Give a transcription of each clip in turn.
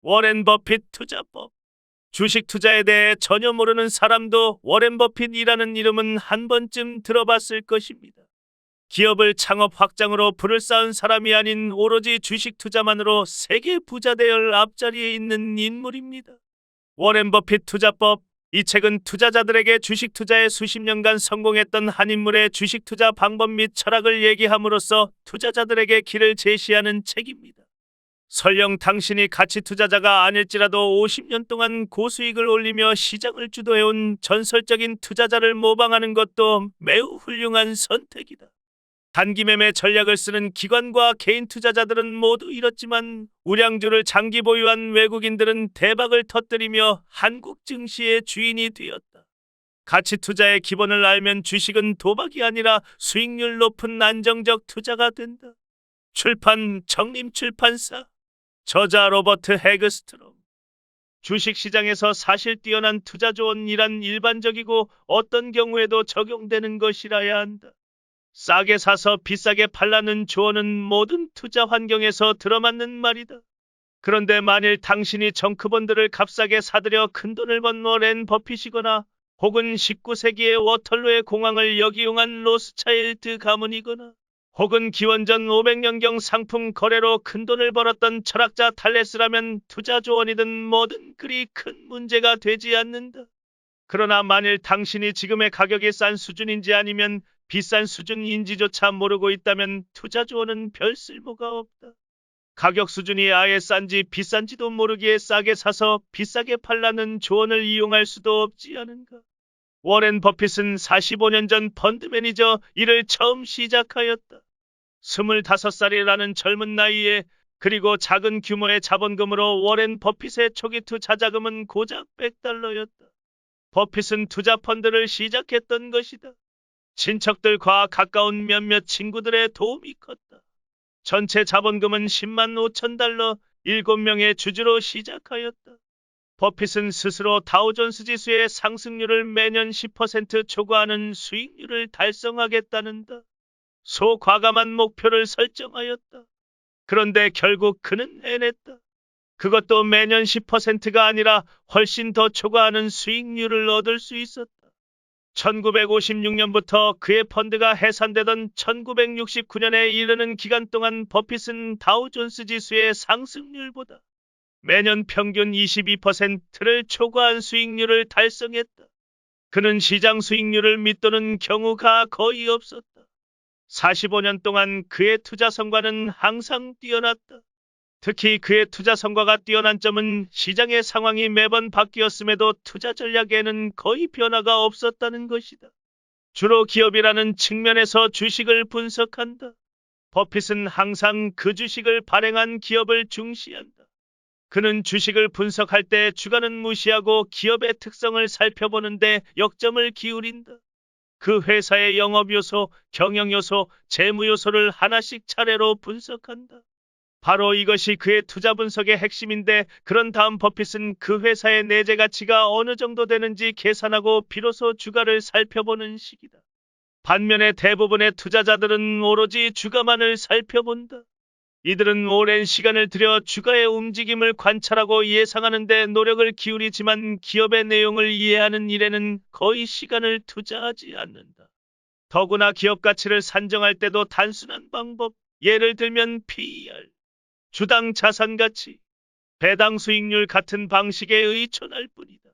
워렌 버핏 투자법. 주식 투자에 대해 전혀 모르는 사람도 워렌 버핏이라는 이름은 한 번쯤 들어봤을 것입니다. 기업을 창업 확장으로 부를 쌓은 사람이 아닌 오로지 주식 투자만으로 세계 부자 대열 앞자리에 있는 인물입니다. 워렌 버핏 투자법. 이 책은 투자자들에게 주식 투자에 수십 년간 성공했던 한 인물의 주식 투자 방법 및 철학을 얘기함으로써 투자자들에게 길을 제시하는 책입니다. 설령 당신이 가치 투자자가 아닐지라도 50년 동안 고수익을 올리며 시장을 주도해온 전설적인 투자자를 모방하는 것도 매우 훌륭한 선택이다. 단기 매매 전략을 쓰는 기관과 개인 투자자들은 모두 잃었지만 우량주를 장기 보유한 외국인들은 대박을 터뜨리며 한국 증시의 주인이 되었다. 가치 투자의 기본을 알면 주식은 도박이 아니라 수익률 높은 안정적 투자가 된다. 출판 정림출판사. 저자 로버트 해그스트롬. 주식시장에서 사실 뛰어난 투자 조언이란 일반적이고 어떤 경우에도 적용되는 것이라야 한다. 싸게 사서 비싸게 팔라는 조언은 모든 투자 환경에서 들어맞는 말이다. 그런데 만일 당신이 정크본드를 값싸게 사들여 큰돈을 번 워렌 버핏이거나 혹은 19세기의 워털로의 공황을 역이용한 로스차일드 가문이거나 혹은 기원전 500년경 상품 거래로 큰돈을 벌었던 철학자 탈레스라면 투자 조언이든 뭐든 그리 큰 문제가 되지 않는다. 그러나 만일 당신이 지금의 가격이 싼 수준인지 아니면 비싼 수준인지조차 모르고 있다면 투자 조언은 별 쓸모가 없다. 가격 수준이 아예 싼지 비싼지도 모르기에 싸게 사서 비싸게 팔라는 조언을 이용할 수도 없지 않은가. 워렌 버핏은 45년 전 펀드 매니저 일을 처음 시작하였다. 25살이라는 젊은 나이에 그리고 작은 규모의 자본금으로 워렌 버핏의 초기 투자 자금은 고작 $100였다. 버핏은 투자 펀드를 시작했던 것이다. 친척들과 가까운 몇몇 친구들의 도움이 컸다. 전체 자본금은 $10만 5천, 7명의 주주로 시작하였다. 버핏은 스스로 다우존스 지수의 상승률을 매년 10% 초과하는 수익률을 달성하겠다는다. 소과감한 목표를 설정하였다. 그런데 결국 그는 해냈다. 그것도 매년 10%가 아니라 훨씬 더 초과하는 수익률을 얻을 수 있었다. 1956년부터 그의 펀드가 해산되던 1969년에 이르는 기간 동안 버핏은 다우존스 지수의 상승률보다 매년 평균 22%를 초과한 수익률을 달성했다. 그는 시장 수익률을 밑도는 경우가 거의 없었다. 45년 동안 그의 투자 성과는 항상 뛰어났다. 특히 그의 투자 성과가 뛰어난 점은 시장의 상황이 매번 바뀌었음에도 투자 전략에는 거의 변화가 없었다는 것이다. 주로 기업이라는 측면에서 주식을 분석한다. 버핏은 항상 그 주식을 발행한 기업을 중시한다. 그는 주식을 분석할 때 주가는 무시하고 기업의 특성을 살펴보는데 역점을 기울인다. 그 회사의 영업 요소, 경영 요소, 재무 요소를 하나씩 차례로 분석한다. 바로 이것이 그의 투자 분석의 핵심인데 그런 다음 버핏은 그 회사의 내재 가치가 어느 정도 되는지 계산하고 비로소 주가를 살펴보는 식이다. 반면에 대부분의 투자자들은 오로지 주가만을 살펴본다. 이들은 오랜 시간을 들여 주가의 움직임을 관찰하고 예상하는 데 노력을 기울이지만 기업의 내용을 이해하는 일에는 거의 시간을 투자하지 않는다. 더구나 기업 가치를 산정할 때도 단순한 방법, 예를 들면 PER, 주당 자산 가치, 배당 수익률 같은 방식에 의존할 뿐이다.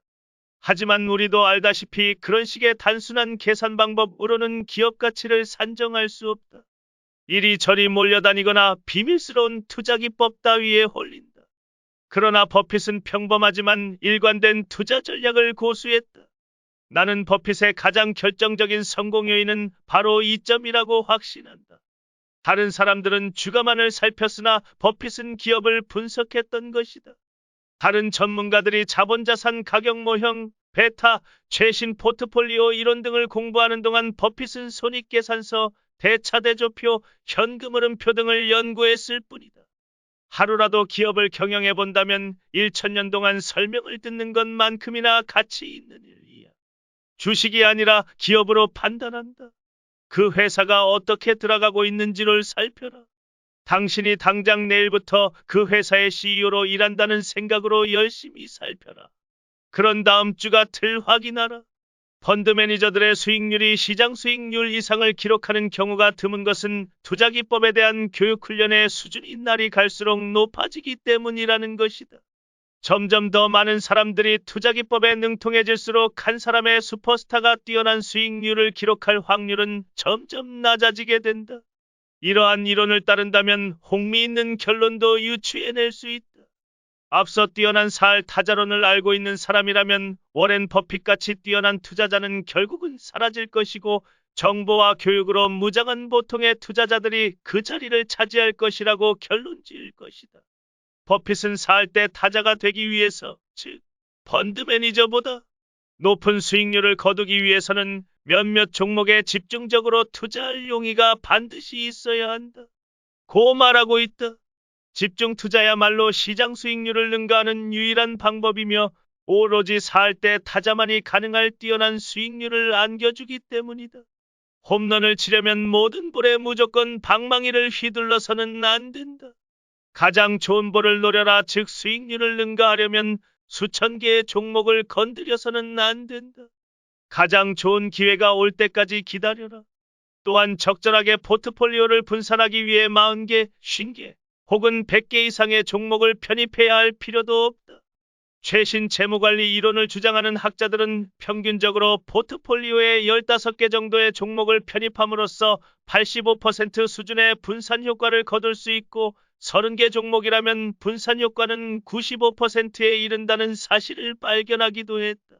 하지만 우리도 알다시피 그런 식의 단순한 계산 방법으로는 기업 가치를 산정할 수 없다. 이리저리 몰려다니거나 비밀스러운 투자 기법 따위에 홀린다. 그러나 버핏은 평범하지만 일관된 투자 전략을 고수했다. 나는 버핏의 가장 결정적인 성공 요인은 바로 이 점이라고 확신한다. 다른 사람들은 주가만을 살폈으나 버핏은 기업을 분석했던 것이다. 다른 전문가들이 자본자산 가격 모형, 베타, 최신 포트폴리오 이론 등을 공부하는 동안 버핏은 손익계산서, 대차대조표, 현금 흐름표 등을 연구했을 뿐이다. 하루라도 기업을 경영해 본다면 1000년 동안 설명을 듣는 것만큼이나 가치 있는 일이야. 주식이 아니라 기업으로 판단한다. 그 회사가 어떻게 들어가고 있는지를 살펴라. 당신이 당장 내일부터 그 회사의 CEO로 일한다는 생각으로 열심히 살펴라. 그런 다음 주가 틀 확인하라. 펀드 매니저들의 수익률이 시장 수익률 이상을 기록하는 경우가 드문 것은 투자 기법에 대한 교육 훈련의 수준이 날이 갈수록 높아지기 때문이라는 것이다. 점점 더 많은 사람들이 투자 기법에 능통해질수록 한 사람의 슈퍼스타가 뛰어난 수익률을 기록할 확률은 점점 낮아지게 된다. 이러한 이론을 따른다면 흥미있는 결론도 유추해낼 수 있다. 앞서 뛰어난 살 타자론을 알고 있는 사람이라면 워렌 버핏같이 뛰어난 투자자는 결국은 사라질 것이고 정보와 교육으로 무장한 보통의 투자자들이 그 자리를 차지할 것이라고 결론 지을 것이다. 버핏은 살 때 타자가 되기 위해서, 즉 펀드 매니저보다 높은 수익률을 거두기 위해서는 몇몇 종목에 집중적으로 투자할 용의가 반드시 있어야 한다. 고 말하고 있다. 집중 투자야말로 시장 수익률을 능가하는 유일한 방법이며 오로지 살 때 타자만이 가능할 뛰어난 수익률을 안겨주기 때문이다. 홈런을 치려면 모든 볼에 무조건 방망이를 휘둘러서는 안 된다. 가장 좋은 볼을 노려라. 즉 수익률을 능가하려면 수천 개의 종목을 건드려서는 안 된다. 가장 좋은 기회가 올 때까지 기다려라. 또한 적절하게 포트폴리오를 분산하기 위해 40개, 50개 혹은 100개 이상의 종목을 편입해야 할 필요도 없다. 최신 재무관리 이론을 주장하는 학자들은 평균적으로 포트폴리오에 15개 정도의 종목을 편입함으로써 85% 수준의 분산 효과를 거둘 수 있고 30개 종목이라면 분산 효과는 95%에 이른다는 사실을 발견하기도 했다.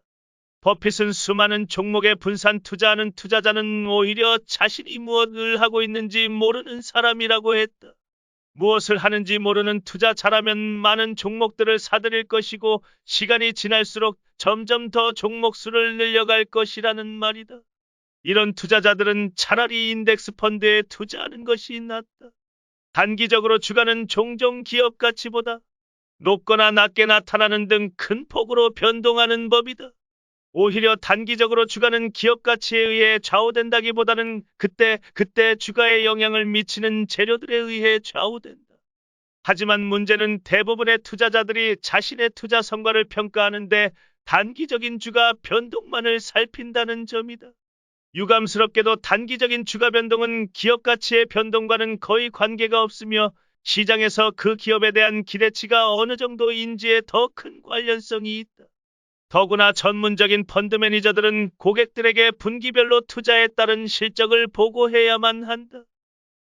버핏은 수많은 종목에 분산 투자하는 투자자는 오히려 자신이 무엇을 하고 있는지 모르는 사람이라고 했다. 무엇을 하는지 모르는 투자 잘하면 많은 종목들을 사들일 것이고 시간이 지날수록 점점 더 종목 수를 늘려갈 것이라는 말이다. 이런 투자자들은 차라리 인덱스 펀드에 투자하는 것이 낫다. 단기적으로 주가는 종종 기업 가치보다 높거나 낮게 나타나는 등 큰 폭으로 변동하는 법이다. 오히려 단기적으로 주가는 기업 가치에 의해 좌우된다기보다는 그때 주가에 영향을 미치는 재료들에 의해 좌우된다. 하지만 문제는 대부분의 투자자들이 자신의 투자 성과를 평가하는데 단기적인 주가 변동만을 살핀다는 점이다. 유감스럽게도 단기적인 주가 변동은 기업 가치의 변동과는 거의 관계가 없으며 시장에서 그 기업에 대한 기대치가 어느 정도인지에 더 큰 관련성이 있다. 더구나 전문적인 펀드 매니저들은 고객들에게 분기별로 투자에 따른 실적을 보고해야만 한다.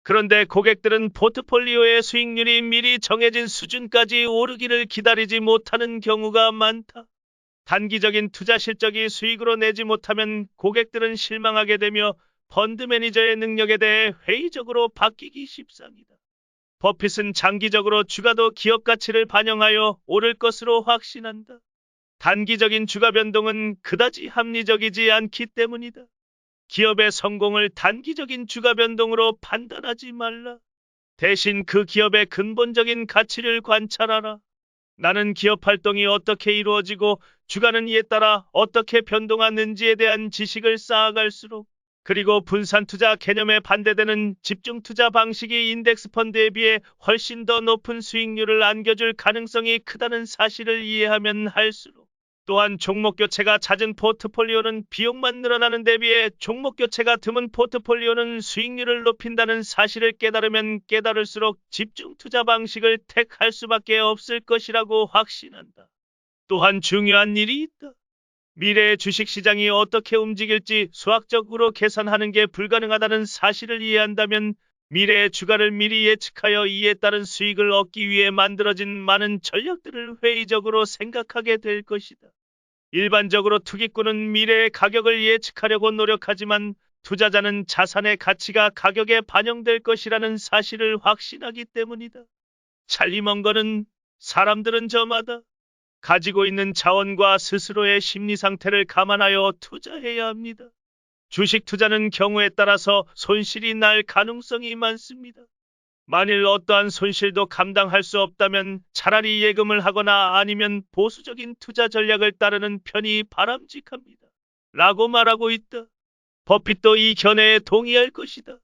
그런데 고객들은 포트폴리오의 수익률이 미리 정해진 수준까지 오르기를 기다리지 못하는 경우가 많다. 단기적인 투자 실적이 수익으로 내지 못하면 고객들은 실망하게 되며 펀드 매니저의 능력에 대해 회의적으로 바뀌기 십상이다. 버핏은 장기적으로 주가도 기업 가치를 반영하여 오를 것으로 확신한다. 단기적인 주가 변동은 그다지 합리적이지 않기 때문이다. 기업의 성공을 단기적인 주가 변동으로 판단하지 말라. 대신 그 기업의 근본적인 가치를 관찰하라. 나는 기업 활동이 어떻게 이루어지고 주가는 이에 따라 어떻게 변동하는지에 대한 지식을 쌓아갈수록 그리고 분산 투자 개념에 반대되는 집중 투자 방식이 인덱스 펀드에 비해 훨씬 더 높은 수익률을 안겨줄 가능성이 크다는 사실을 이해하면 할수록 또한 종목 교체가 잦은 포트폴리오는 비용만 늘어나는 데 비해 종목 교체가 드문 포트폴리오는 수익률을 높인다는 사실을 깨달으면 깨달을수록 집중 투자 방식을 택할 수밖에 없을 것이라고 확신한다. 또한 중요한 일이 있다. 미래의 주식시장이 어떻게 움직일지 수학적으로 계산하는 게 불가능하다는 사실을 이해한다면 미래의 주가를 미리 예측하여 이에 따른 수익을 얻기 위해 만들어진 많은 전략들을 회의적으로 생각하게 될 것이다. 일반적으로 투기꾼은 미래의 가격을 예측하려고 노력하지만 투자자는 자산의 가치가 가격에 반영될 것이라는 사실을 확신하기 때문이다. 찰리먼거는 사람들은 저마다 가지고 있는 자원과 스스로의 심리 상태를 감안하여 투자해야 합니다. 주식 투자는 경우에 따라서 손실이 날 가능성이 많습니다. 만일 어떠한 손실도 감당할 수 없다면 차라리 예금을 하거나 아니면 보수적인 투자 전략을 따르는 편이 바람직합니다. 라고 말하고 있다. 버핏도 이 견해에 동의할 것이다.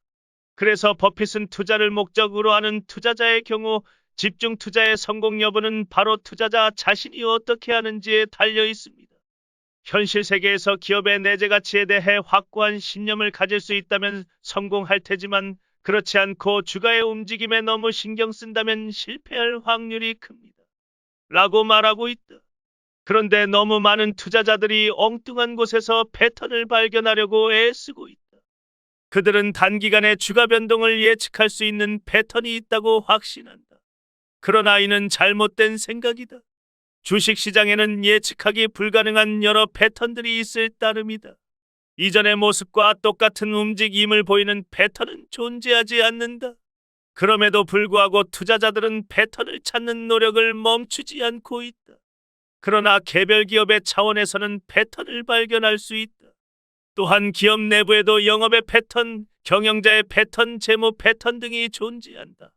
그래서 버핏은 투자를 목적으로 하는 투자자의 경우 집중 투자의 성공 여부는 바로 투자자 자신이 어떻게 하는지에 달려 있습니다. 현실 세계에서 기업의 내재 가치에 대해 확고한 신념을 가질 수 있다면 성공할 테지만 그렇지 않고 주가의 움직임에 너무 신경 쓴다면 실패할 확률이 큽니다. 라고 말하고 있다. 그런데 너무 많은 투자자들이 엉뚱한 곳에서 패턴을 발견하려고 애쓰고 있다. 그들은 단기간에 주가 변동을 예측할 수 있는 패턴이 있다고 확신한다. 그러나 이는 잘못된 생각이다. 주식시장에는 예측하기 불가능한 여러 패턴들이 있을 따름이다. 이전의 모습과 똑같은 움직임을 보이는 패턴은 존재하지 않는다. 그럼에도 불구하고 투자자들은 패턴을 찾는 노력을 멈추지 않고 있다. 그러나 개별 기업의 차원에서는 패턴을 발견할 수 있다. 또한 기업 내부에도 영업의 패턴, 경영자의 패턴, 재무 패턴 등이 존재한다.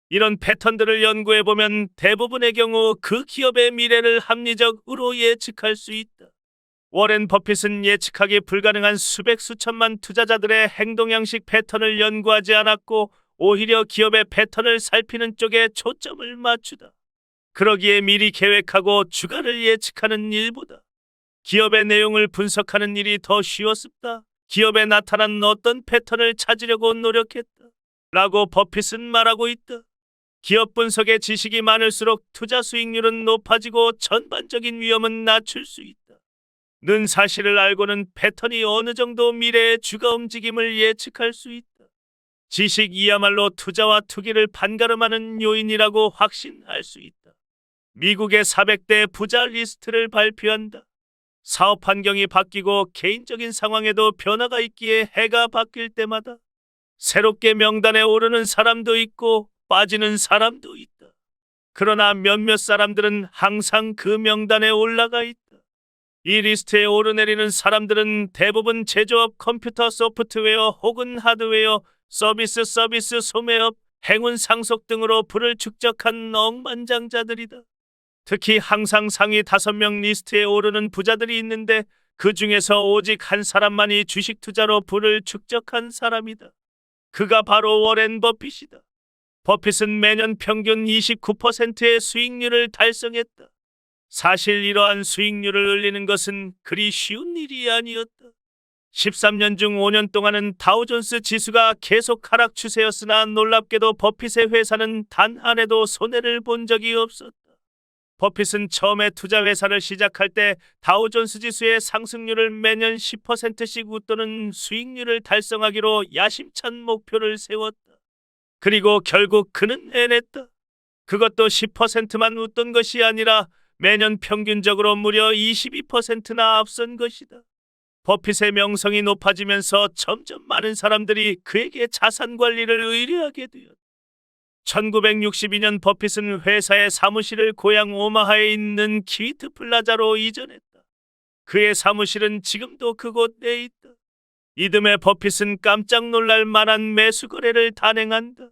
이런 패턴들을 연구해보면 대부분의 경우 그 기업의 미래를 합리적으로 예측할 수 있다. 워렌 버핏은 예측하기 불가능한 수백 수천만 투자자들의 행동 양식 패턴을 연구하지 않았고 오히려 기업의 패턴을 살피는 쪽에 초점을 맞추다. 그러기에 미리 계획하고 주가를 예측하는 일보다 기업의 내용을 분석하는 일이 더 쉬웠습니다. 기업에 나타난 어떤 패턴을 찾으려고 노력했다. 라고 버핏은 말하고 있다. 기업 분석의 지식이 많을수록 투자 수익률은 높아지고 전반적인 위험은 낮출 수 있다. 는 사실을 알고는 패턴이 어느 정도 미래의 주가 움직임을 예측할 수 있다. 지식이야말로 투자와 투기를 판가름하는 요인이라고 확신할 수 있다. 미국의 400대 부자 리스트를 발표한다. 사업 환경이 바뀌고 개인적인 상황에도 변화가 있기에 해가 바뀔 때마다 새롭게 명단에 오르는 사람도 있고 빠지는 사람도 있다. 그러나 몇몇 사람들은 항상 그 명단에 올라가 있다. 이 리스트에 오르내리는 사람들은 대부분 제조업, 컴퓨터 소프트웨어 혹은 하드웨어, 서비스 소매업, 행운 상속 등으로 부를 축적한 억만장자들이다. 특히 항상 상위 5명 리스트에 오르는 부자들이 있는데 그 중에서 오직 한 사람만이 주식 투자로 부를 축적한 사람이다. 그가 바로 워렌 버핏이다. 버핏은 매년 평균 29%의 수익률을 달성했다. 사실 이러한 수익률을 올리는 것은 그리 쉬운 일이 아니었다. 13년 중 5년 동안은 다우존스 지수가 계속 하락 추세였으나 놀랍게도 버핏의 회사는 단 한 해도 손해를 본 적이 없었다. 버핏은 처음에 투자 회사를 시작할 때 다우존스 지수의 상승률을 매년 10%씩 웃도는 수익률을 달성하기로 야심찬 목표를 세웠다. 그리고 결국 그는 해냈다. 그것도 10%만 웃돈 것이 아니라 매년 평균적으로 무려 22%나 앞선 것이다. 버핏의 명성이 높아지면서 점점 많은 사람들이 그에게 자산 관리를 의뢰하게 되었다. 1962년 버핏은 회사의 사무실을 고향 오마하에 있는 키위트 플라자로 이전했다. 그의 사무실은 지금도 그곳 내에 있다. 이듬해 버핏은 깜짝 놀랄 만한 매수 거래를 단행한다.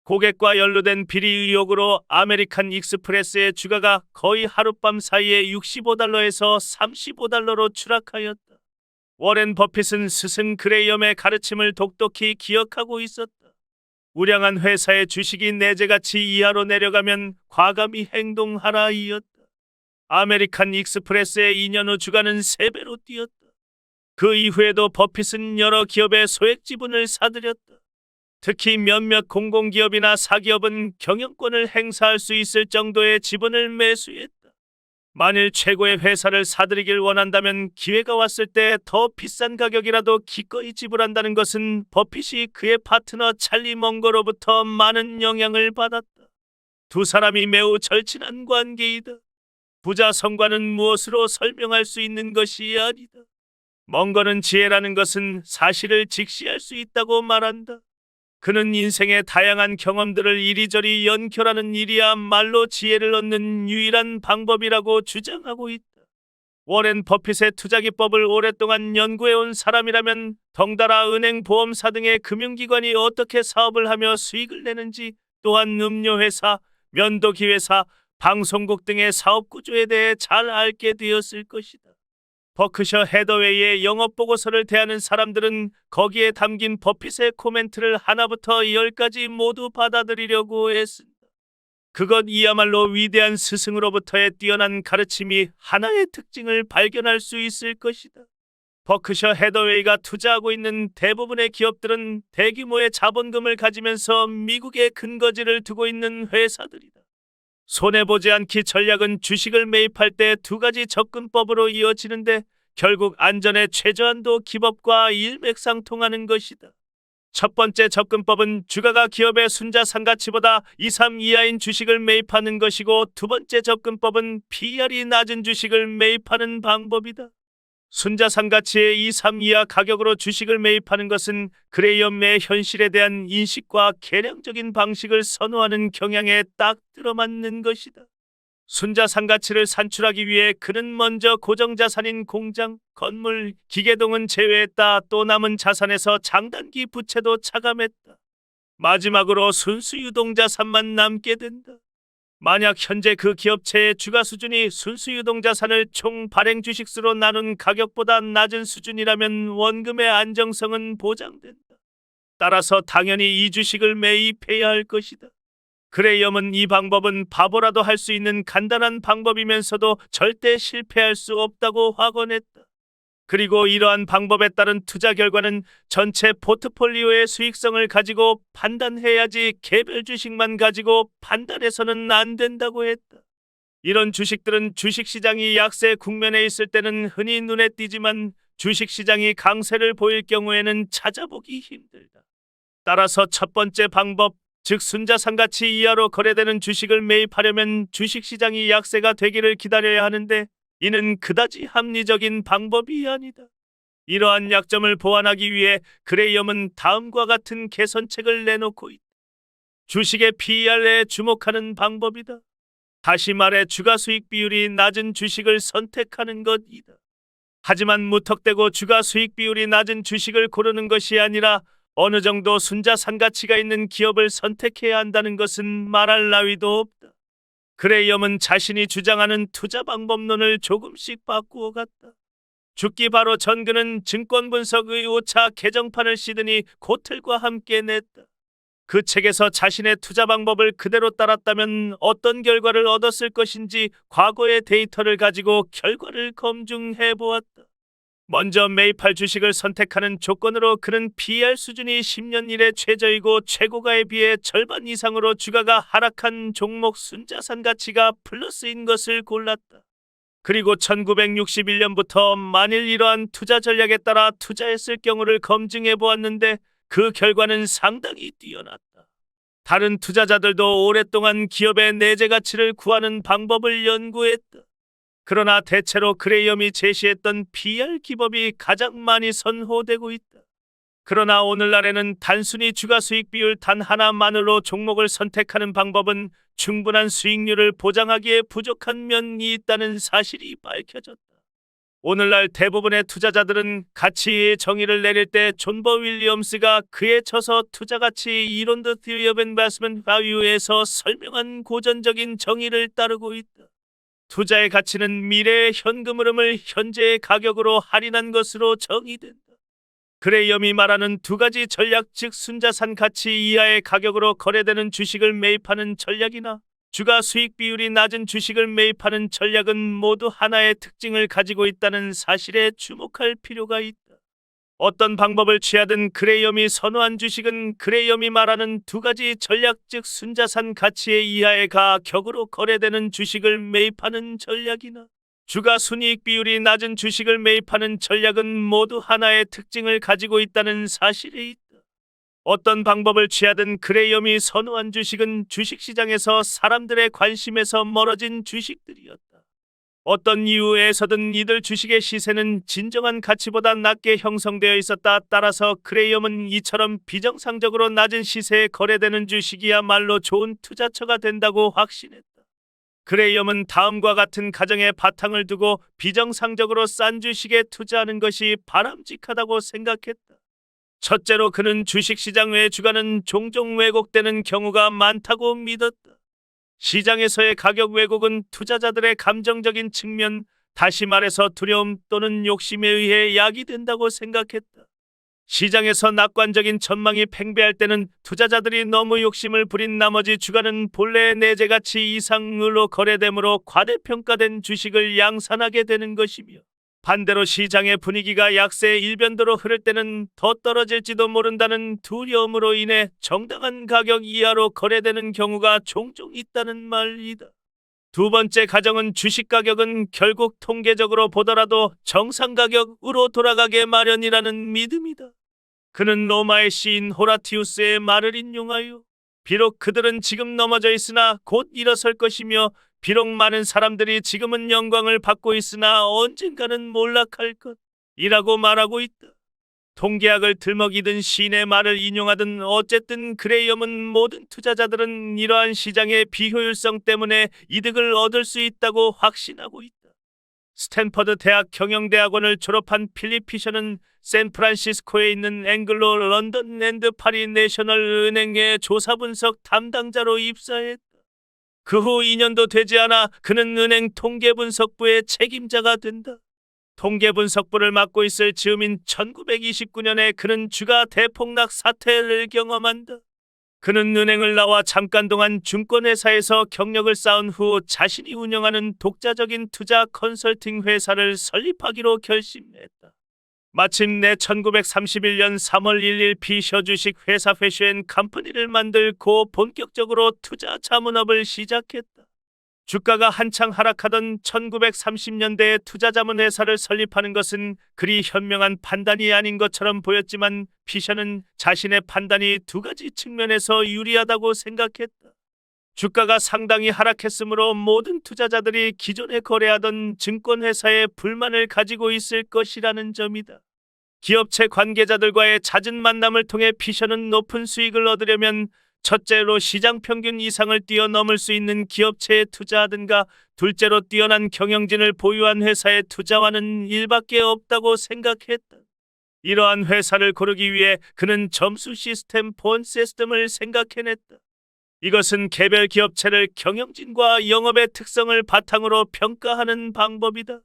고객과 연루된 비리 의혹으로 아메리칸 익스프레스의 주가가 거의 하룻밤 사이에 $65에서 $35로 추락하였다. 워렌 버핏은 스승 그레이엄의 가르침을 독독히 기억하고 있었다. 우량한 회사의 주식이 내재 가치 이하로 내려가면 과감히 행동하라 이었다. 아메리칸 익스프레스의 2년 후 주가는 3배로 뛰었다. 그 이후에도 버핏은 여러 기업의 소액 지분을 사들였다. 특히 몇몇 공공기업이나 사기업은 경영권을 행사할 수 있을 정도의 지분을 매수했다. 만일 최고의 회사를 사들이길 원한다면 기회가 왔을 때 더 비싼 가격이라도 기꺼이 지불한다는 것은 버핏이 그의 파트너 찰리 멍거로부터 많은 영향을 받았다. 두 사람이 매우 절친한 관계이다. 부자 성과는 무엇으로 설명할 수 있는 것이 아니다. 멍거는 지혜라는 것은 사실을 직시할 수 있다고 말한다. 그는 인생의 다양한 경험들을 이리저리 연결하는 일이야말로 지혜를 얻는 유일한 방법이라고 주장하고 있다. 워렌 버핏의 투자 기법을 오랫동안 연구해온 사람이라면 덩달아 은행, 보험사 등의 금융기관이 어떻게 사업을 하며 수익을 내는지, 또한 음료회사, 면도기회사, 방송국 등의 사업 구조에 대해 잘 알게 되었을 것이다. 버크셔 해더웨이의 영업 보고서를 대하는 사람들은 거기에 담긴 버핏의 코멘트를 하나부터 열까지 모두 받아들이려고 했습니다. 그것이야말로 위대한 스승으로부터의 뛰어난 가르침이 하나의 특징을 발견할 수 있을 것이다. 버크셔 해더웨이가 투자하고 있는 대부분의 기업들은 대규모의 자본금을 가지면서 미국에 근거지를 두고 있는 회사들이다. 손해보지 않기 전략은 주식을 매입할 때 두 가지 접근법으로 이어지는데 결국 안전의 최저한도 기법과 일맥상통하는 것이다. 첫 번째 접근법은 주가가 기업의 순자산가치보다 2, 3 이하인 주식을 매입하는 것이고 두 번째 접근법은 PER이 낮은 주식을 매입하는 방법이다. 순자산가치의 2, 3 이하 가격으로 주식을 매입하는 것은 그레이엄의 현실에 대한 인식과 개량적인 방식을 선호하는 경향에 딱 들어맞는 것이다. 순자산가치를 산출하기 위해 그는 먼저 고정자산인 공장, 건물, 기계동은 제외했다. 또 남은 자산에서 장단기 부채도 차감했다. 마지막으로 순수 유동자산만 남게 된다. 만약 현재 그 기업체의 주가 수준이 순수 유동자산을 총 발행 주식수로 나눈 가격보다 낮은 수준이라면 원금의 안정성은 보장된다. 따라서 당연히 이 주식을 매입해야 할 것이다. 그레이엄은 이 방법은 바보라도 할 수 있는 간단한 방법이면서도 절대 실패할 수 없다고 확언했다. 그리고 이러한 방법에 따른 투자 결과는 전체 포트폴리오의 수익성을 가지고 판단해야지 개별 주식만 가지고 판단해서는 안 된다고 했다. 이런 주식들은 주식시장이 약세 국면에 있을 때는 흔히 눈에 띄지만 주식시장이 강세를 보일 경우에는 찾아보기 힘들다. 따라서 첫 번째 방법, 즉 순자산가치 이하로 거래되는 주식을 매입하려면 주식시장이 약세가 되기를 기다려야 하는데 이는 그다지 합리적인 방법이 아니다. 이러한 약점을 보완하기 위해 그레이엄은 다음과 같은 개선책을 내놓고 있다. 주식의 PER에 주목하는 방법이다. 다시 말해 주가 수익 비율이 낮은 주식을 선택하는 것이다. 하지만 무턱대고 주가 수익 비율이 낮은 주식을 고르는 것이 아니라 어느 정도 순자산가치가 있는 기업을 선택해야 한다는 것은 말할 나위도 없다. 그레이엄은 자신이 주장하는 투자 방법론을 조금씩 바꾸어 갔다. 죽기 바로 전 그는 증권 분석의 5차 개정판을 시드니 고틀과 함께 냈다. 그 책에서 자신의 투자 방법을 그대로 따랐다면 어떤 결과를 얻었을 것인지 과거의 데이터를 가지고 결과를 검증해 보았다. 먼저 매입할 주식을 선택하는 조건으로 그는 PER 수준이 10년 이래 최저이고 최고가에 비해 절반 이상으로 주가가 하락한 종목 순자산 가치가 플러스인 것을 골랐다. 그리고 1961년부터 만일 이러한 투자 전략에 따라 투자했을 경우를 검증해 보았는데 그 결과는 상당히 뛰어났다. 다른 투자자들도 오랫동안 기업의 내재 가치를 구하는 방법을 연구했다. 그러나 대체로 그레이엄이 제시했던 PER 기법이 가장 많이 선호되고 있다. 그러나 오늘날에는 단순히 주가 수익 비율 단 하나만으로 종목을 선택하는 방법은 충분한 수익률을 보장하기에 부족한 면이 있다는 사실이 밝혀졌다. 오늘날 대부분의 투자자들은 가치의 정의를 내릴 때 존 버 윌리엄스가 그의 저서 투자가치 이론 The Theory of Investment Value에서 설명한 고전적인 정의를 따르고 있다. 투자의 가치는 미래의 현금 흐름을 현재의 가격으로 할인한 것으로 정의된다. 그레이엄이 말하는 두 가지 전략, 즉 순자산 가치 이하의 가격으로 거래되는 주식을 매입하는 전략이나 주가 수익 비율이 낮은 주식을 매입하는 전략은 모두 하나의 특징을 가지고 있다는 사실에 주목할 필요가 있다. 어떤 방법을 취하든 그레이엄이 선호한 주식은 그레이엄이 말하는 두 가지 전략, 즉 순자산 가치의 이하의 가격으로 거래되는 주식을 매입하는 전략이나 주가 순이익 비율이 낮은 주식을 매입하는 전략은 모두 하나의 특징을 가지고 있다는 사실이 있다. 어떤 방법을 취하든 그레이엄이 선호한 주식은 주식시장에서 사람들의 관심에서 멀어진 주식들이었다. 어떤 이유에서든 이들 주식의 시세는 진정한 가치보다 낮게 형성되어 있었다. 따라서 그레이엄은 이처럼 비정상적으로 낮은 시세에 거래되는 주식이야말로 좋은 투자처가 된다고 확신했다. 그레이엄은 다음과 같은 가정에 바탕을 두고 비정상적으로 싼 주식에 투자하는 것이 바람직하다고 생각했다. 첫째로 그는 주식시장 외 주가는 종종 왜곡되는 경우가 많다고 믿었다. 시장에서의 가격 왜곡은 투자자들의 감정적인 측면, 다시 말해서 두려움 또는 욕심에 의해 야기된다고 생각했다. 시장에서 낙관적인 전망이 팽배할 때는 투자자들이 너무 욕심을 부린 나머지 주가는 본래의 내재 가치 이상으로 거래되므로 과대평가된 주식을 양산하게 되는 것이며, 반대로 시장의 분위기가 약세의 일변도로 흐를 때는 더 떨어질지도 모른다는 두려움으로 인해 정당한 가격 이하로 거래되는 경우가 종종 있다는 말이다. 두 번째 가정은 주식 가격은 결국 통계적으로 보더라도 정상 가격으로 돌아가게 마련이라는 믿음이다. 그는 로마의 시인 호라티우스의 말을 인용하여 비록 그들은 지금 넘어져 있으나 곧 일어설 것이며 비록 많은 사람들이 지금은 영광을 받고 있으나 언젠가는 몰락할 것이라고 말하고 있다. 통계학을 들먹이든 시인의 말을 인용하든 어쨌든 그레이엄은 모든 투자자들은 이러한 시장의 비효율성 때문에 이득을 얻을 수 있다고 확신하고 있다. 스탠퍼드 대학 경영대학원을 졸업한 필립 피셔는 샌프란시스코에 있는 앵글로 런던 앤드 파리 내셔널 은행의 조사 분석 담당자로 입사했다. 그 후 2년도 되지 않아 그는 은행 통계분석부의 책임자가 된다. 통계분석부를 맡고 있을 즈음인 1929년에 그는 주가 대폭락 사태를 경험한다. 그는 은행을 나와 잠깐 동안 증권회사에서 경력을 쌓은 후 자신이 운영하는 독자적인 투자 컨설팅 회사를 설립하기로 결심했다. 마침내 1931년 3월 1일 피셔 주식 회사 패션 컴퍼니를 만들고 본격적으로 투자 자문업을 시작했다. 주가가 한창 하락하던 1930년대에 투자자문회사를 설립하는 것은 그리 현명한 판단이 아닌 것처럼 보였지만 피셔는 자신의 판단이 두 가지 측면에서 유리하다고 생각했다. 주가가 상당히 하락했으므로 모든 투자자들이 기존에 거래하던 증권회사에 불만을 가지고 있을 것이라는 점이다. 기업체 관계자들과의 잦은 만남을 통해 피셔는 높은 수익을 얻으려면 첫째로 시장 평균 이상을 뛰어넘을 수 있는 기업체에 투자하든가, 둘째로 뛰어난 경영진을 보유한 회사에 투자하는 일밖에 없다고 생각했다. 이러한 회사를 고르기 위해 그는 점수 시스템 본 시스템을 생각해냈다. 이것은 개별 기업체를 경영진과 영업의 특성을 바탕으로 평가하는 방법이다.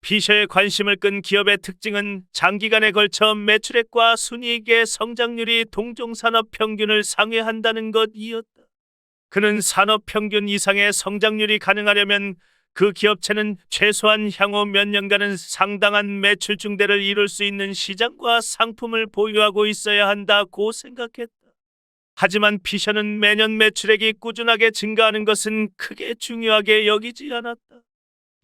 피셔의 관심을 끈 기업의 특징은 장기간에 걸쳐 매출액과 순이익의 성장률이 동종산업 평균을 상회한다는 것이었다. 그는 산업 평균 이상의 성장률이 가능하려면 그 기업체는 최소한 향후 몇 년간은 상당한 매출 증대를 이룰 수 있는 시장과 상품을 보유하고 있어야 한다고 생각했다. 하지만 피셔는 매년 매출액이 꾸준하게 증가하는 것은 크게 중요하게 여기지 않았다.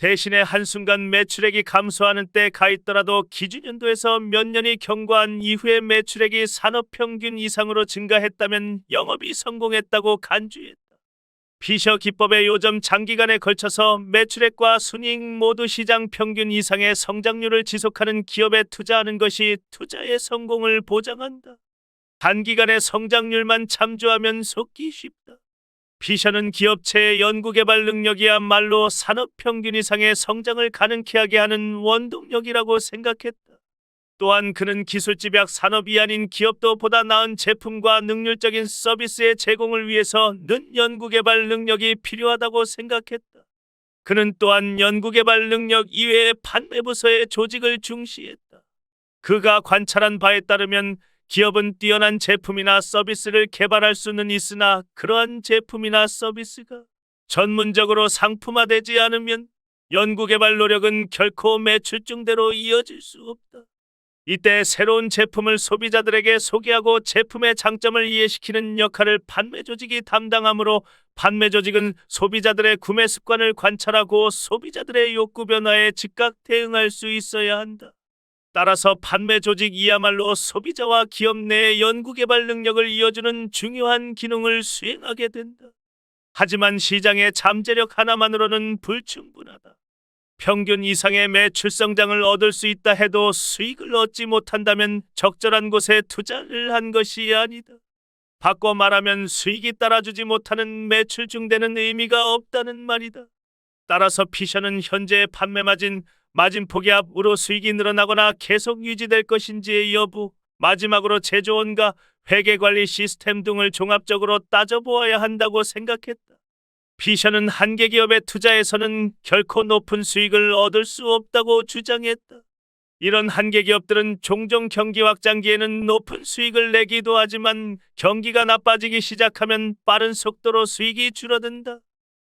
대신에 한순간 매출액이 감소하는 때 가 있더라도 기준연도에서 몇 년이 경과한 이후에 매출액이 산업평균 이상으로 증가했다면 영업이 성공했다고 간주했다. 피셔 기법의 요점 장기간에 걸쳐서 매출액과 순이익 모두 시장 평균 이상의 성장률을 지속하는 기업에 투자하는 것이 투자의 성공을 보장한다. 단기간의 성장률만 참조하면 속기 쉽다. 피셔는 기업체의 연구개발 능력이야말로 산업평균 이상의 성장을 가능케 하게 하는 원동력이라고 생각했다. 또한 그는 기술집약 산업이 아닌 기업도 보다 나은 제품과 능률적인 서비스의 제공을 위해서 는 연구개발 능력이 필요하다고 생각했다. 그는 또한 연구개발 능력 이외의 판매부서의 조직을 중시했다. 그가 관찰한 바에 따르면 기업은 뛰어난 제품이나 서비스를 개발할 수는 있으나 그러한 제품이나 서비스가 전문적으로 상품화되지 않으면 연구개발 노력은 결코 매출 증대로 이어질 수 없다. 이때 새로운 제품을 소비자들에게 소개하고 제품의 장점을 이해시키는 역할을 판매 조직이 담당하므로 판매 조직은 소비자들의 구매 습관을 관찰하고 소비자들의 욕구 변화에 즉각 대응할 수 있어야 한다. 따라서 판매 조직이야말로 소비자와 기업 내의 연구개발 능력을 이어주는 중요한 기능을 수행하게 된다. 하지만 시장의 잠재력 하나만으로는 불충분하다. 평균 이상의 매출 성장을 얻을 수 있다 해도 수익을 얻지 못한다면 적절한 곳에 투자를 한 것이 아니다. 바꿔 말하면 수익이 따라주지 못하는 매출 증대는 의미가 없다는 말이다. 따라서 피셔는 현재의 판매 마진 폭이압으로 수익이 늘어나거나 계속 유지될 것인지의 여부, 마지막으로 제조원과 회계관리 시스템 등을 종합적으로 따져보아야 한다고 생각했다. 피셔는 한계 기업에 투자해서는 결코 높은 수익을 얻을 수 없다고 주장했다. 이런 한계 기업들은 종종 경기 확장기에는 높은 수익을 내기도 하지만 경기가 나빠지기 시작하면 빠른 속도로 수익이 줄어든다.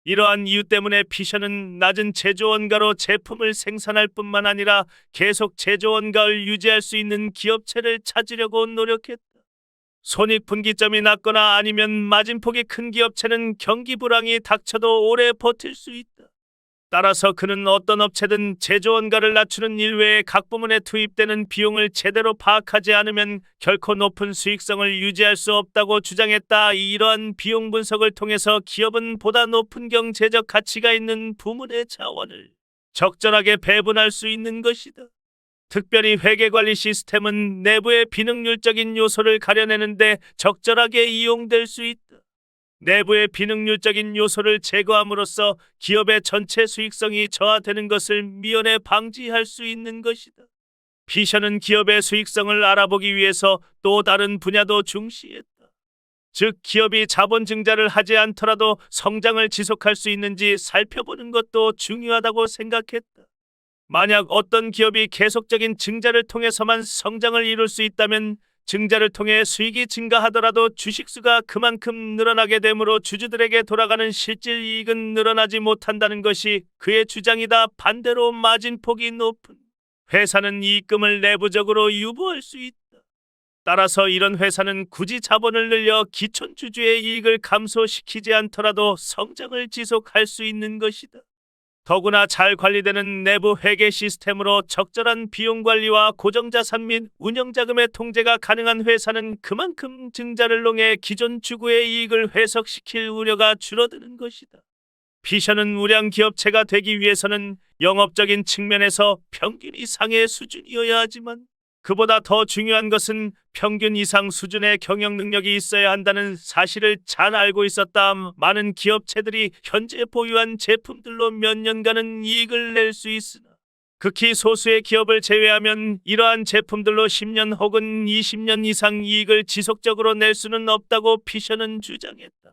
이러한 이유 때문에 피셔는 낮은 제조 원가로 제품을 생산할 뿐만 아니라 계속 제조 원가를 유지할 수 있는 기업체를 찾으려고 노력했다. 손익분기점이 낮거나 아니면 마진폭이 큰 기업체는 경기 불황이 닥쳐도 오래 버틸 수 있다. 따라서 그는 어떤 업체든 제조 원가를 낮추는 일 외에 각 부문에 투입되는 비용을 제대로 파악하지 않으면 결코 높은 수익성을 유지할 수 없다고 주장했다. 이러한 비용 분석을 통해서 기업은 보다 높은 경제적 가치가 있는 부문의 자원을 적절하게 배분할 수 있는 것이다. 특별히 회계관리 시스템은 내부의 비능률적인 요소를 가려내는데 적절하게 이용될 수 있다. 내부의 비능률적인 요소를 제거함으로써 기업의 전체 수익성이 저하되는 것을 미연에 방지할 수 있는 것이다. 피셔는 기업의 수익성을 알아보기 위해서 또 다른 분야도 중시했다. 즉, 기업이 자본 증자를 하지 않더라도 성장을 지속할 수 있는지 살펴보는 것도 중요하다고 생각했다. 만약 어떤 기업이 계속적인 증자를 통해서만 성장을 이룰 수 있다면 증자를 통해 수익이 증가하더라도 주식수가 그만큼 늘어나게 되므로 주주들에게 돌아가는 실질 이익은 늘어나지 못한다는 것이 그의 주장이다. 반대로 마진폭이 높은 회사는 이익금을 내부적으로 유보할 수 있다. 따라서 이런 회사는 굳이 자본을 늘려 기존 주주의 이익을 감소시키지 않더라도 성장을 지속할 수 있는 것이다. 더구나 잘 관리되는 내부 회계 시스템으로 적절한 비용 관리와 고정자산 및 운영자금의 통제가 가능한 회사는 그만큼 증자를 통해 기존 주주의 이익을 회복시킬 우려가 줄어드는 것이다. 피셔는 우량 기업체가 되기 위해서는 영업적인 측면에서 평균 이상의 수준이어야 하지만 그보다 더 중요한 것은 평균 이상 수준의 경영 능력이 있어야 한다는 사실을 잘 알고 있었다. 많은 기업체들이 현재 보유한 제품들로 몇 년간은 이익을 낼 수 있으나 극히 소수의 기업을 제외하면 이러한 제품들로 10년 혹은 20년 이상 이익을 지속적으로 낼 수는 없다고 피셔는 주장했다.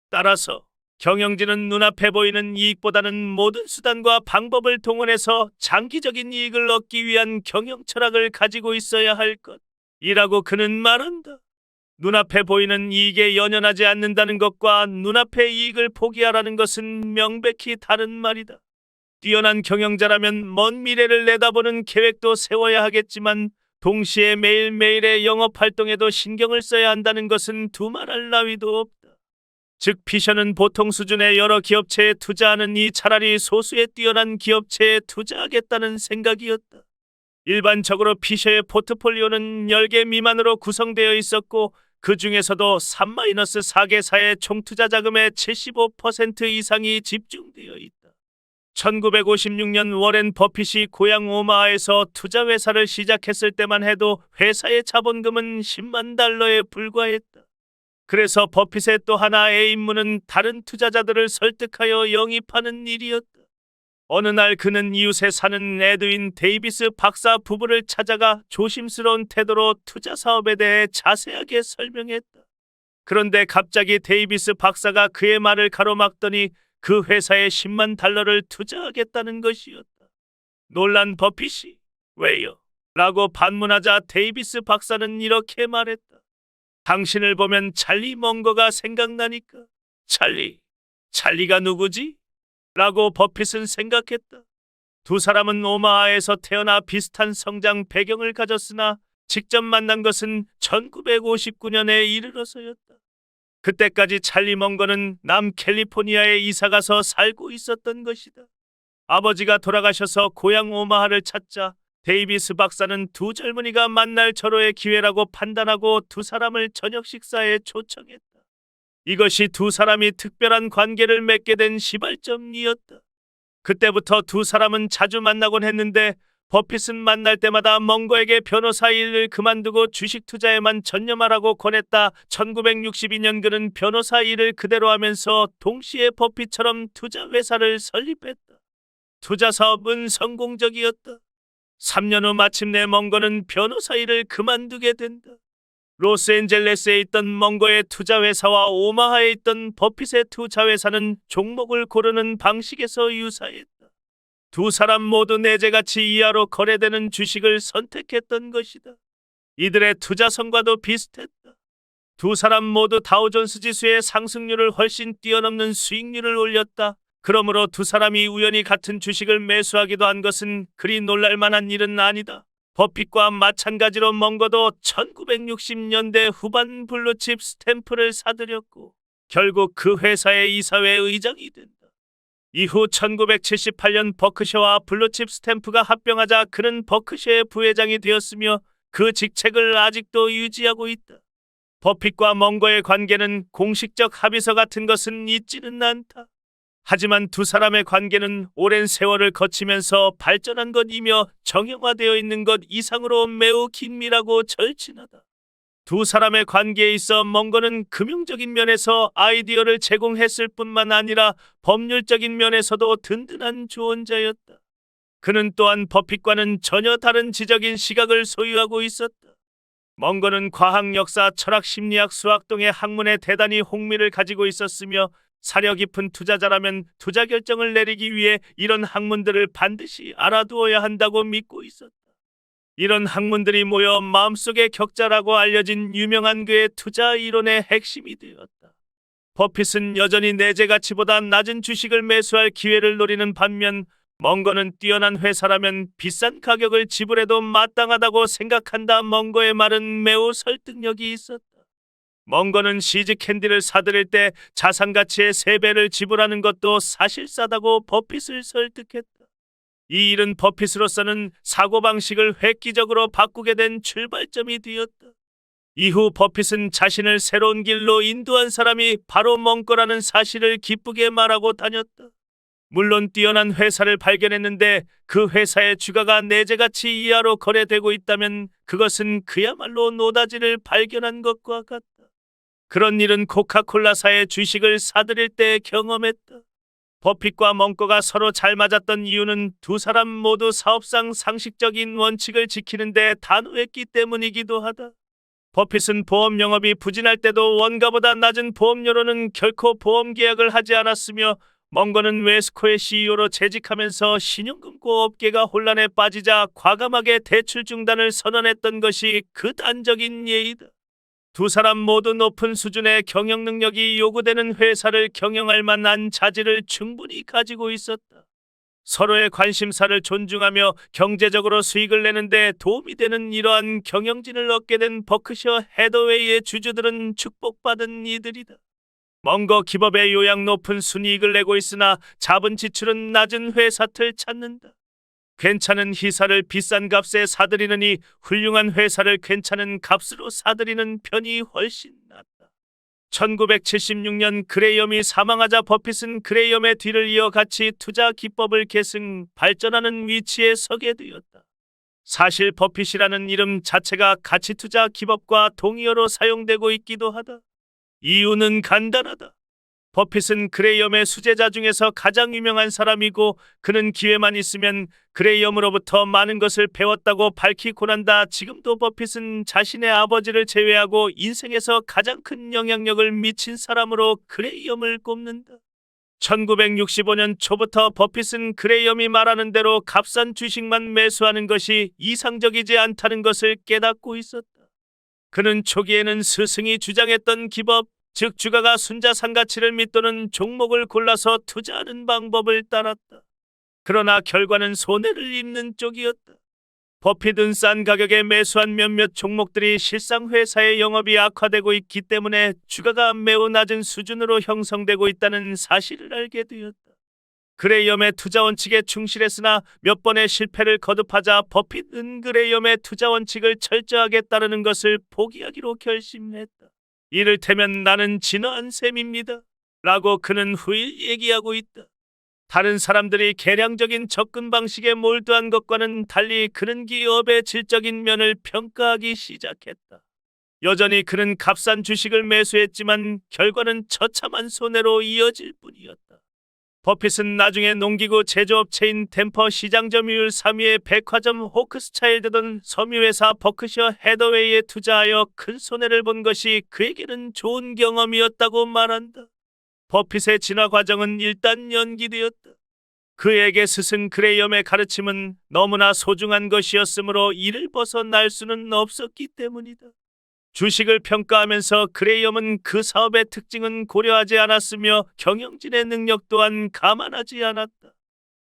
따라서 경영진은 눈앞에 보이는 이익보다는 모든 수단과 방법을 동원해서 장기적인 이익을 얻기 위한 경영 철학을 가지고 있어야 할 것이라고 그는 말한다. 눈앞에 보이는 이익에 연연하지 않는다는 것과 눈앞의 이익을 포기하라는 것은 명백히 다른 말이다. 뛰어난 경영자라면 먼 미래를 내다보는 계획도 세워야 하겠지만 동시에 매일매일의 영업활동에도 신경을 써야 한다는 것은 두말할 나위도 없다. 즉 피셔는 보통 수준의 여러 기업체에 투자하느니 차라리 소수의 뛰어난 기업체에 투자하겠다는 생각이었다. 일반적으로 피셔의 포트폴리오는 10개 미만으로 구성되어 있었고 그 중에서도 3-4개사의 총투자 자금의 75% 이상이 집중되어 있다. 1956년 워렌 버핏이 고향 오마하에서 투자회사를 시작했을 때만 해도 회사의 자본금은 10만 달러에 불과했다. 그래서 버핏의 또 하나의 임무는 다른 투자자들을 설득하여 영입하는 일이었다. 어느 날 그는 이웃에 사는 에드윈 데이비스 박사 부부를 찾아가 조심스러운 태도로 투자 사업에 대해 자세하게 설명했다. 그런데 갑자기 데이비스 박사가 그의 말을 가로막더니 그 회사에 10만 달러를 투자하겠다는 것이었다. 놀란 버핏이 왜요? 라고 반문하자 데이비스 박사는 이렇게 말했다. 당신을 보면 찰리 멍거가 생각나니까. 찰리가 누구지? 라고 버핏은 생각했다. 두 사람은 오마하에서 태어나 비슷한 성장 배경을 가졌으나 직접 만난 것은 1959년에 이르러서였다. 그때까지 찰리 멍거는 남캘리포니아에 이사가서 살고 있었던 것이다. 아버지가 돌아가셔서 고향 오마하를 찾자 데이비스 박사는 두 젊은이가 만날 절호의 기회라고 판단하고 두 사람을 저녁 식사에 초청했다. 이것이 두 사람이 특별한 관계를 맺게 된 시발점이었다. 그때부터 두 사람은 자주 만나곤 했는데 버핏은 만날 때마다 멍거에게 변호사 일을 그만두고 주식 투자에만 전념하라고 권했다. 1962년 그는 변호사 일을 그대로 하면서 동시에 버핏처럼 투자 회사를 설립했다. 투자 사업은 성공적이었다. 3년 후 마침내 멍거는 변호사 일을 그만두게 된다. 로스앤젤레스에 있던 멍거의 투자회사와 오마하에 있던 버핏의 투자회사는 종목을 고르는 방식에서 유사했다. 두 사람 모두 내재가치 이하로 거래되는 주식을 선택했던 것이다. 이들의 투자 성과도 비슷했다. 두 사람 모두 다우존스 지수의 상승률을 훨씬 뛰어넘는 수익률을 올렸다. 그러므로 두 사람이 우연히 같은 주식을 매수하기도 한 것은 그리 놀랄만한 일은 아니다. 버핏과 마찬가지로 멍거도 1960년대 후반 블루칩 스탬프를 사들였고 결국 그 회사의 이사회 의장이 된다. 이후 1978년 버크셔와 블루칩 스탬프가 합병하자 그는 버크셔의 부회장이 되었으며 그 직책을 아직도 유지하고 있다. 버핏과 멍거의 관계는 공식적 합의서 같은 것은 있지는 않다. 하지만 두 사람의 관계는 오랜 세월을 거치면서 발전한 것이며 정형화되어 있는 것 이상으로 매우 긴밀하고 절친하다. 두 사람의 관계에 있어 멍거는 금융적인 면에서 아이디어를 제공했을 뿐만 아니라 법률적인 면에서도 든든한 조언자였다. 그는 또한 버핏과는 전혀 다른 지적인 시각을 소유하고 있었다. 멍거는 과학, 역사, 철학, 심리학, 수학 등의 학문에 대단히 홍미를 가지고 있었으며 사려 깊은 투자자라면 투자 결정을 내리기 위해 이런 학문들을 반드시 알아두어야 한다고 믿고 있었다. 이런 학문들이 모여 마음속의 격자라고 알려진 유명한 그의 투자 이론의 핵심이 되었다. 버핏은 여전히 내재 가치보다 낮은 주식을 매수할 기회를 노리는 반면 멍거는 뛰어난 회사라면 비싼 가격을 지불해도 마땅하다고 생각한다. 멍거의 말은 매우 설득력이 있었다. 멍거는 시즈 캔디를 사들일 때 자산 가치의 3배를 지불하는 것도 사실 싸다고 버핏을 설득했다. 이 일은 버핏으로서는 사고방식을 획기적으로 바꾸게 된 출발점이 되었다. 이후 버핏은 자신을 새로운 길로 인도한 사람이 바로 멍거라는 사실을 기쁘게 말하고 다녔다. 물론 뛰어난 회사를 발견했는데 그 회사의 주가가 내재가치 이하로 거래되고 있다면 그것은 그야말로 노다지를 발견한 것과 같다. 그런 일은 코카콜라사의 주식을 사들일 때 경험했다. 버핏과 멍거가 서로 잘 맞았던 이유는 두 사람 모두 사업상 상식적인 원칙을 지키는데 단호했기 때문이기도 하다. 버핏은 보험 영업이 부진할 때도 원가보다 낮은 보험료로는 결코 보험 계약을 하지 않았으며 멍거는 웨스코의 CEO로 재직하면서 신용금고 업계가 혼란에 빠지자 과감하게 대출 중단을 선언했던 것이 그 단적인 예이다. 두 사람 모두 높은 수준의 경영 능력이 요구되는 회사를 경영할 만한 자질을 충분히 가지고 있었다. 서로의 관심사를 존중하며 경제적으로 수익을 내는데 도움이 되는 이러한 경영진을 얻게 된 버크셔 해더웨이의 주주들은 축복받은 이들이다. 멍거 기업의 요양 높은 순이익을 내고 있으나 자본 지출은 낮은 회사를 찾는다. 괜찮은 희사를 비싼 값에 사들이느니 훌륭한 회사를 괜찮은 값으로 사들이는 편이 훨씬 낫다. 1976년 그레이엄이 사망하자 버핏은 그레이엄의 뒤를 이어 가치 투자 기법을 계승 발전하는 위치에 서게 되었다. 사실 버핏이라는 이름 자체가 가치 투자 기법과 동의어로 사용되고 있기도 하다. 이유는 간단하다. 버핏은 그레이엄의 수제자 중에서 가장 유명한 사람이고 그는 기회만 있으면 그레이엄으로부터 많은 것을 배웠다고 밝히고 난다. 지금도 버핏은 자신의 아버지를 제외하고 인생에서 가장 큰 영향력을 미친 사람으로 그레이엄을 꼽는다. 1965년 초부터 버핏은 그레이엄이 말하는 대로 값싼 주식만 매수하는 것이 이상적이지 않다는 것을 깨닫고 있었다. 그는 초기에는 스승이 주장했던 기법, 즉 주가가 순자산 가치를 밑도는 종목을 골라서 투자하는 방법을 따랐다. 그러나 결과는 손해를 입는 쪽이었다. 버핏은 싼 가격에 매수한 몇몇 종목들이 실상 회사의 영업이 악화되고 있기 때문에 주가가 매우 낮은 수준으로 형성되고 있다는 사실을 알게 되었다. 그레이엄의 투자 원칙에 충실했으나 몇 번의 실패를 거듭하자 버핏은 그레이엄의 투자 원칙을 철저하게 따르는 것을 포기하기로 결심했다. 이를테면 나는 진화한 셈입니다. 라고 그는 후일 얘기하고 있다. 다른 사람들이 개량적인 접근 방식에 몰두한 것과는 달리 그는 기업의 질적인 면을 평가하기 시작했다. 여전히 그는 값싼 주식을 매수했지만 결과는 처참한 손해로 이어질 뿐이었다. 버핏은 나중에 농기구 제조업체인 템퍼 시장 점유율 3위의 백화점 호크스차일드 등 섬유회사 버크셔 해더웨이에 투자하여 큰 손해를 본 것이 그에게는 좋은 경험이었다고 말한다. 버핏의 진화 과정은 일단 연기되었다. 그에게 스승 그레이엄의 가르침은 너무나 소중한 것이었으므로 이를 벗어날 수는 없었기 때문이다. 주식을 평가하면서 그레이엄은 그 사업의 특징은 고려하지 않았으며 경영진의 능력 또한 감안하지 않았다.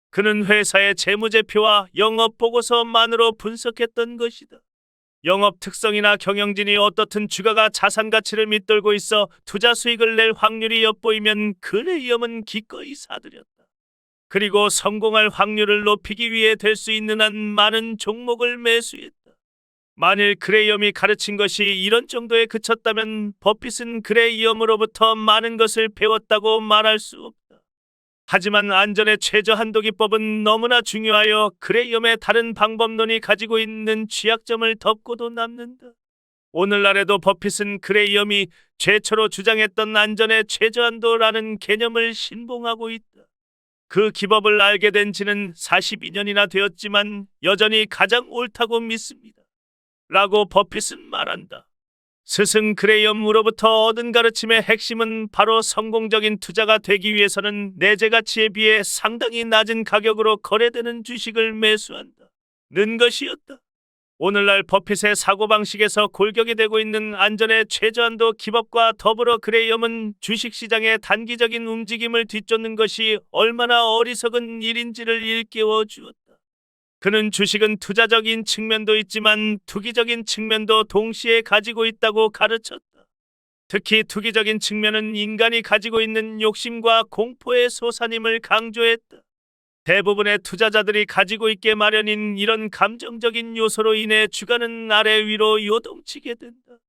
그는 회사의 재무제표와 영업보고서만으로 분석했던 것이다. 영업 특성이나 경영진이 어떻든 주가가 자산 가치를 밑돌고 있어 투자 수익을 낼 확률이 엿보이면 그레이엄은 기꺼이 사들였다. 그리고 성공할 확률을 높이기 위해 될 수 있는 한 많은 종목을 매수했다. 만일 그레이엄이 가르친 것이 이런 정도에 그쳤다면 버핏은 그레이엄으로부터 많은 것을 배웠다고 말할 수 없다. 하지만 안전의 최저 한도 기법은 너무나 중요하여 그레이엄의 다른 방법론이 가지고 있는 취약점을 덮고도 남는다. 오늘날에도 버핏은 그레이엄이 최초로 주장했던 안전의 최저 한도라는 개념을 신봉하고 있다. 그 기법을 알게 된 지는 42년이나 되었지만 여전히 가장 옳다고 믿습니다. 라고 버핏은 말한다. 스승 그레이엄으로부터 얻은 가르침의 핵심은 바로 성공적인 투자가 되기 위해서는 내재 가치에 비해 상당히 낮은 가격으로 거래되는 주식을 매수한다. 는 것이었다. 오늘날 버핏의 사고방식에서 골격이 되고 있는 안전의 최저한도 기법과 더불어 그레이엄은 주식시장의 단기적인 움직임을 뒤쫓는 것이 얼마나 어리석은 일인지를 일깨워 주었다. 그는 주식은 투자적인 측면도 있지만 투기적인 측면도 동시에 가지고 있다고 가르쳤다. 특히 투기적인 측면은 인간이 가지고 있는 욕심과 공포의 솟아남을 강조했다. 대부분의 투자자들이 가지고 있게 마련인 이런 감정적인 요소로 인해 주가는 아래 위로 요동치게 된다.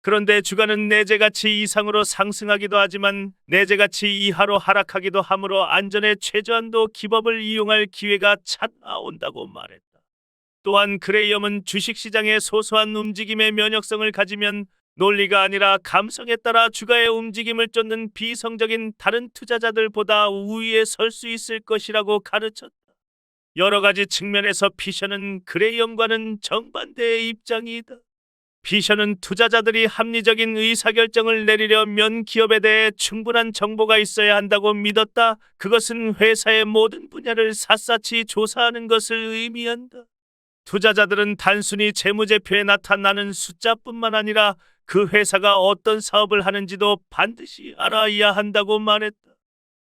그런데 주가는 내재 가치 이상으로 상승하기도 하지만 내재 가치 이하로 하락하기도 하므로 안전의 최저한도 기법을 이용할 기회가 찾아온다고 말했다. 또한 그레이엄은 주식시장의 소소한 움직임의 면역성을 가지면 논리가 아니라 감성에 따라 주가의 움직임을 쫓는 비성적인 다른 투자자들보다 우위에 설 수 있을 것이라고 가르쳤다. 여러 가지 측면에서 피셔는 그레이엄과는 정반대의 입장이다. 피셔는 투자자들이 합리적인 의사결정을 내리려면 기업에 대해 충분한 정보가 있어야 한다고 믿었다. 그것은 회사의 모든 분야를 샅샅이 조사하는 것을 의미한다. 투자자들은 단순히 재무제표에 나타나는 숫자뿐만 아니라 그 회사가 어떤 사업을 하는지도 반드시 알아야 한다고 말했다.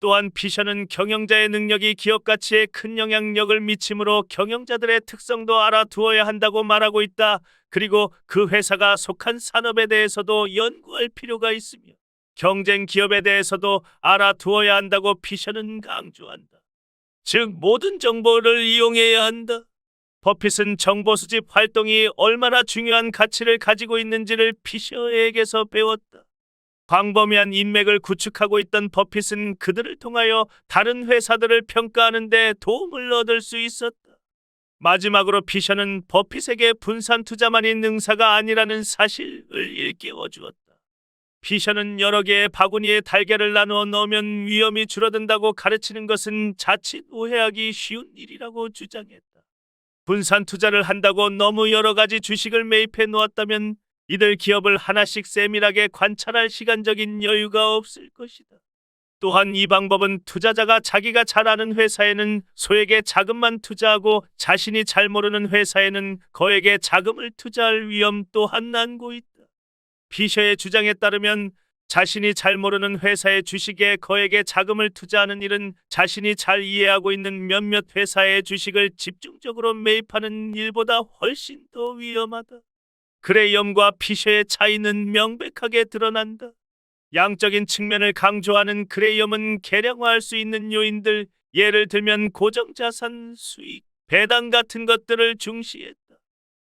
또한 피셔는 경영자의 능력이 기업 가치에 큰 영향력을 미치므로 경영자들의 특성도 알아두어야 한다고 말하고 있다. 그리고 그 회사가 속한 산업에 대해서도 연구할 필요가 있으며 경쟁 기업에 대해서도 알아두어야 한다고 피셔는 강조한다. 즉 모든 정보를 이용해야 한다. 버핏은 정보 수집 활동이 얼마나 중요한 가치를 가지고 있는지를 피셔에게서 배웠다. 광범위한 인맥을 구축하고 있던 버핏은 그들을 통하여 다른 회사들을 평가하는 데 도움을 얻을 수 있었다. 마지막으로 피셔는 버핏에게 분산 투자만이 능사가 아니라는 사실을 일깨워 주었다. 피셔는 여러 개의 바구니에 달걀을 나누어 넣으면 위험이 줄어든다고 가르치는 것은 자칫 오해하기 쉬운 일이라고 주장했다. 분산 투자를 한다고 너무 여러 가지 주식을 매입해 놓았다면 이들 기업을 하나씩 세밀하게 관찰할 시간적인 여유가 없을 것이다. 또한 이 방법은 투자자가 자기가 잘 아는 회사에는 소액의 자금만 투자하고 자신이 잘 모르는 회사에는 거액의 자금을 투자할 위험 또한 안고 있다. 피셔의 주장에 따르면 자신이 잘 모르는 회사의 주식에 거액의 자금을 투자하는 일은 자신이 잘 이해하고 있는 몇몇 회사의 주식을 집중적으로 매입하는 일보다 훨씬 더 위험하다. 그레이엄과 피셔의 차이는 명백하게 드러난다. 양적인 측면을 강조하는 그레이엄은 계량화할 수 있는 요인들, 예를 들면 고정자산, 수익, 배당 같은 것들을 중시했다.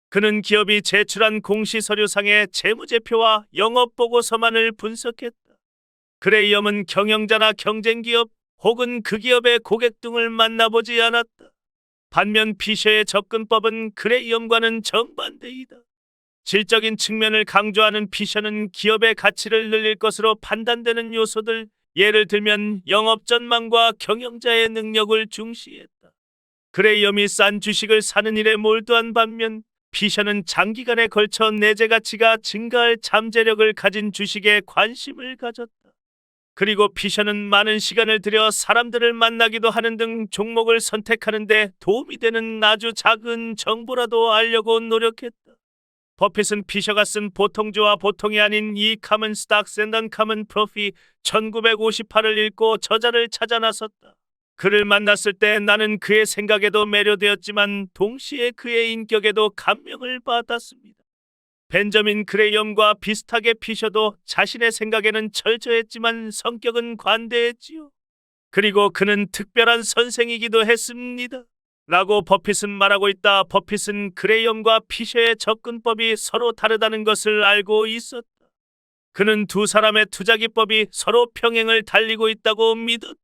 그는 기업이 제출한 공시서류상의 재무제표와 영업보고서만을 분석했다. 그레이엄은 경영자나 경쟁기업 혹은 그 기업의 고객 등을 만나보지 않았다. 반면 피셔의 접근법은 그레이엄과는 정반대이다. 질적인 측면을 강조하는 피셔는 기업의 가치를 늘릴 것으로 판단되는 요소들, 예를 들면 영업 전망과 경영자의 능력을 중시했다. 그레이엄이 싼 주식을 사는 일에 몰두한 반면 피셔는 장기간에 걸쳐 내재 가치가 증가할 잠재력을 가진 주식에 관심을 가졌다. 그리고 피셔는 많은 시간을 들여 사람들을 만나기도 하는 등 종목을 선택하는 데 도움이 되는 아주 작은 정보라도 알려고 노력했다. 버핏은 피셔가 쓴 보통주와 보통이 아닌 이 카먼 스탁스 앤 언카먼 프로핏 1958을 읽고 저자를 찾아 나섰다. 그를 만났을 때 나는 그의 생각에도 매료되었지만 동시에 그의 인격에도 감명을 받았습니다. 벤저민 그레이엄과 비슷하게 피셔도 자신의 생각에는 철저했지만 성격은 관대했지요. 그리고 그는 특별한 선생이기도 했습니다. 라고 버핏은 말하고 있다. 버핏은 그레이엄과 피셔의 접근법이 서로 다르다는 것을 알고 있었다. 그는 두 사람의 투자 기법이 서로 평행을 달리고 있다고 믿었다.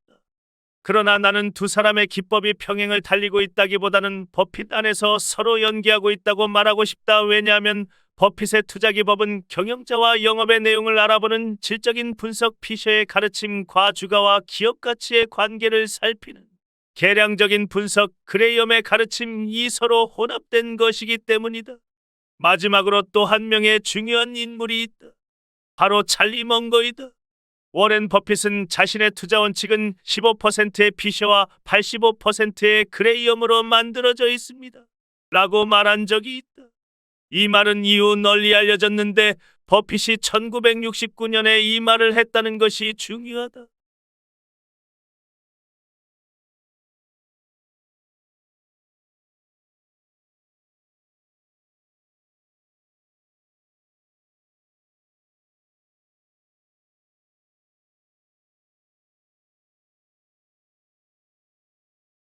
그러나 나는 두 사람의 기법이 평행을 달리고 있다기보다는 버핏 안에서 서로 연계하고 있다고 말하고 싶다. 왜냐하면 버핏의 투자 기법은 경영자와 영업의 내용을 알아보는 질적인 분석, 피셔의 가르침, 과주가와 기업 가치의 관계를 살피는 계량적인 분석, 그레이엄의 가르침이 서로 혼합된 것이기 때문이다. 마지막으로 또 한 명의 중요한 인물이 있다. 바로 찰리 먼거이다. 워렌 버핏은 자신의 투자 원칙은 15%의 피셔와 85%의 그레이엄으로 만들어져 있습니다. 라고 말한 적이 있다. 이 말은 이후 널리 알려졌는데 버핏이 1969년에 이 말을 했다는 것이 중요하다.